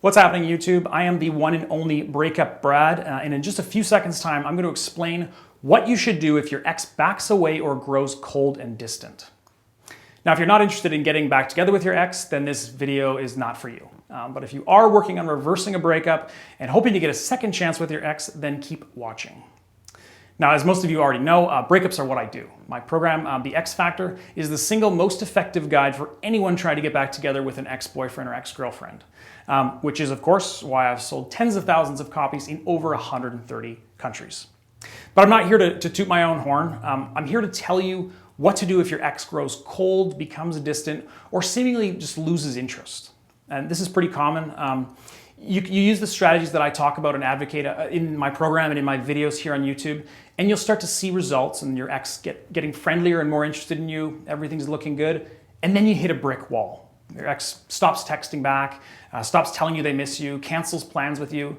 What's happening, YouTube? I am the one and only Breakup Brad, and in just a few seconds' time, I'm going to explain what you should do if your ex backs away or grows cold and distant. Now, if you're not interested in getting back together with your ex, then this video is not for you. But if you are working on reversing a breakup and hoping to get a second chance with your ex, then keep watching. Now, as most of you already know, breakups are what I do. My program, The X Factor, is the single most effective guide for anyone trying to get back together with an ex-boyfriend or ex-girlfriend, which is, of course, why I've sold tens of thousands of copies in over 130 countries. But I'm not here to toot my own horn. I'm here to tell you what to do if your ex grows cold, becomes distant, or seemingly just loses interest. And this is pretty common. You use the strategies that I talk about and advocate in my program and in my videos here on YouTube, and you'll start to see results and your ex getting friendlier and more interested in you, everything's looking good, and then you hit a brick wall. Your ex stops texting back, stops telling you they miss you, cancels plans with you.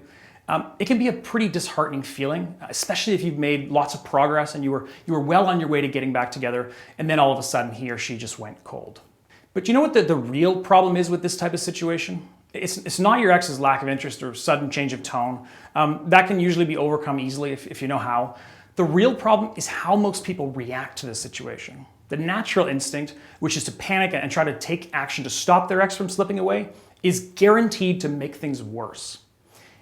It can be a pretty disheartening feeling, especially if you've made lots of progress and you were well on your way to getting back together, and then all of a sudden he or she just went cold. But you know what the real problem is with this type of situation? It's not your ex's lack of interest or sudden change of tone. That can usually be overcome easily if you know how. The real problem is how most people react to this situation. The natural instinct, which is to panic and try to take action to stop their ex from slipping away, is guaranteed to make things worse.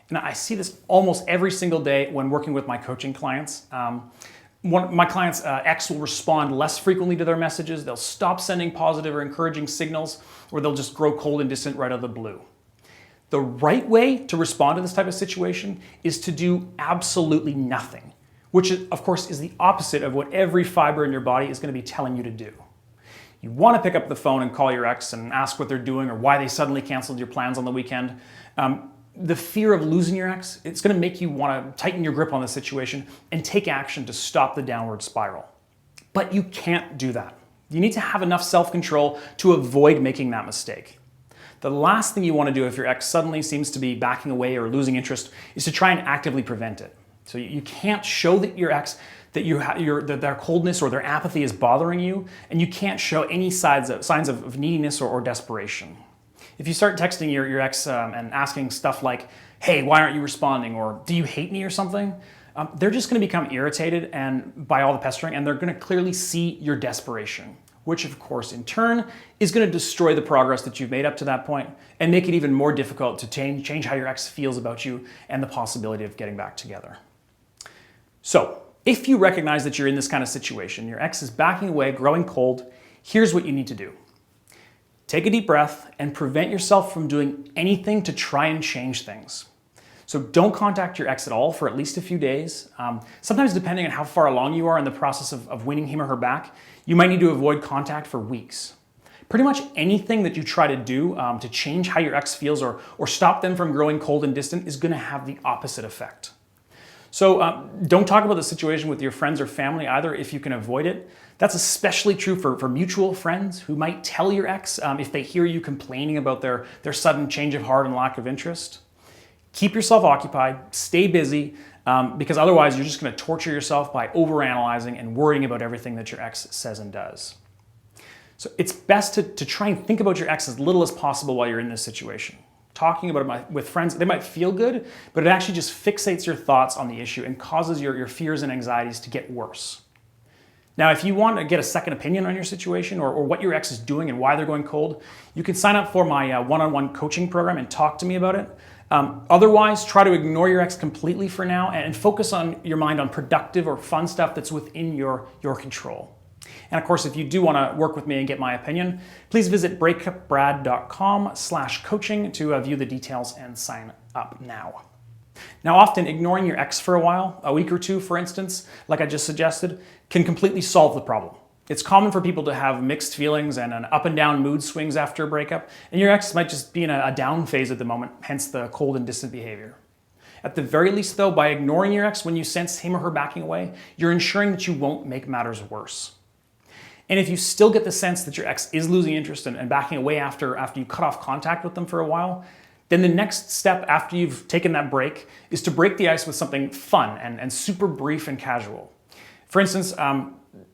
And I see this almost every single day when working with my coaching clients. My clients' ex will respond less frequently to their messages. They'll stop sending positive or encouraging signals, or they'll just grow cold and distant right out of the blue. The right way to respond to this type of situation is to do absolutely nothing, which of course is the opposite of what every fiber in your body is going to be telling you to do. You want to pick up the phone and call your ex and ask what they're doing or why they suddenly canceled your plans on the weekend. The fear of losing your ex, it's going to make you want to tighten your grip on the situation and take action to stop the downward spiral. But you can't do that. You need to have enough self-control to avoid making that mistake. The last thing you want to do if your ex suddenly seems to be backing away or losing interest is to try and actively prevent it. So you can't show that your ex that their coldness or their apathy is bothering you, and you can't show any signs of neediness or desperation. If you start texting your ex and asking stuff like, "Hey, why aren't you responding?" or "Do you hate me?" or something, they're just going to become irritated and by all the pestering, and they're going to clearly see your desperation, which of course in turn is going to destroy the progress that you've made up to that point and make it even more difficult to change how your ex feels about you and the possibility of getting back together. So, if you recognize that you're in this kind of situation, your ex is backing away, growing cold, here's what you need to do. Take a deep breath and prevent yourself from doing anything to try and change things. So don't contact your ex at all for at least a few days. Sometimes depending on how far along you are in the process of winning him or her back, you might need to avoid contact for weeks. Pretty much anything that you try to do to change how your ex feels or stop them from growing cold and distant is going to have the opposite effect. So don't talk about the situation with your friends or family either if you can avoid it. That's especially true for mutual friends who might tell your ex if they hear you complaining about their sudden change of heart and lack of interest. Keep yourself occupied, stay busy, because otherwise you're just going to torture yourself by overanalyzing and worrying about everything that your ex says and does. So it's best to try and think about your ex as little as possible while you're in this situation. Talking about it with friends, they might feel good, but it actually just fixates your thoughts on the issue and causes your fears and anxieties to get worse. Now, if you want to get a second opinion on your situation or what your ex is doing and why they're going cold, you can sign up for my one-on-one coaching program and talk to me about it. Otherwise, try to ignore your ex completely for now and focus on your mind on productive or fun stuff that's within your control. And of course, if you do want to work with me and get my opinion, please visit breakupbrad.com/coaching to view the details and sign up now. Now, often ignoring your ex for a while, a week or two, for instance, like I just suggested, can completely solve the problem. It's common for people to have mixed feelings and an up and down mood swings after a breakup, and your ex might just be in a down phase at the moment, hence the cold and distant behavior. At the very least, though, by ignoring your ex when you sense him or her backing away, you're ensuring that you won't make matters worse. And if you still get the sense that your ex is losing interest and backing away after you cut off contact with them for a while, then the next step after you've taken that break is to break the ice with something fun and super brief and casual. For instance,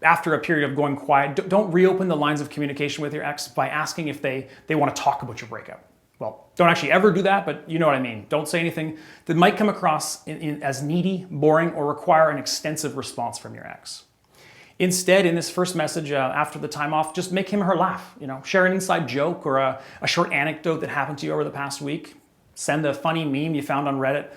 after a period of going quiet, don't reopen the lines of communication with your ex by asking if they want to talk about your breakup. well, don't actually ever do that, but you know what I mean. Don't say anything that might come across as needy, boring, or require an extensive response from your ex. Instead, in this first message after the time off, just make him or her laugh. Share an inside joke or a short anecdote that happened to you over the past week. Send a funny meme you found on Reddit.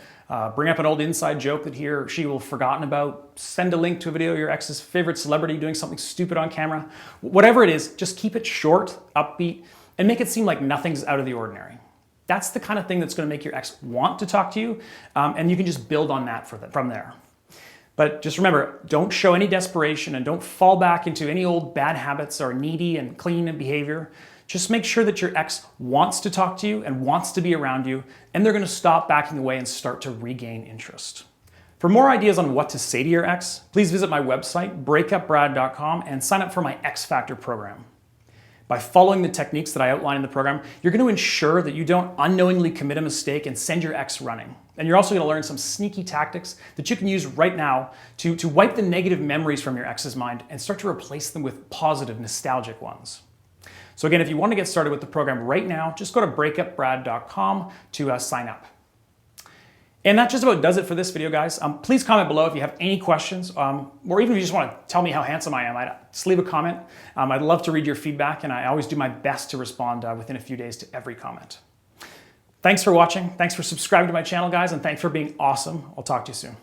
Bring up an old inside joke that he or she will have forgotten about. Send a link to a video of your ex's favorite celebrity doing something stupid on camera. Whatever it is, just keep it short, upbeat, and make it seem like nothing's out of the ordinary. That's the kind of thing that's going to make your ex want to talk to you, and you can just build on that from there. But just remember, don't show any desperation and don't fall back into any old bad habits or needy and clingy behavior. Just make sure that your ex wants to talk to you and wants to be around you, and they're going to stop backing away and start to regain interest. For more ideas on what to say to your ex, please visit my website, breakupbrad.com, and sign up for my X Factor program. By following the techniques that I outline in the program, you're going to ensure that you don't unknowingly commit a mistake and send your ex running. And you're also going to learn some sneaky tactics that you can use right now to wipe the negative memories from your ex's mind and start to replace them with positive, nostalgic ones. So again, if you want to get started with the program right now, just go to breakupbrad.com to sign up. And that just about does it for this video, guys. Please comment below if you have any questions, or even if you just want to tell me how handsome I am. Just leave a comment. I'd love to read your feedback, and I always do my best to respond within a few days to every comment. Thanks for watching. Thanks for subscribing to my channel, guys, and thanks for being awesome. I'll talk to you soon.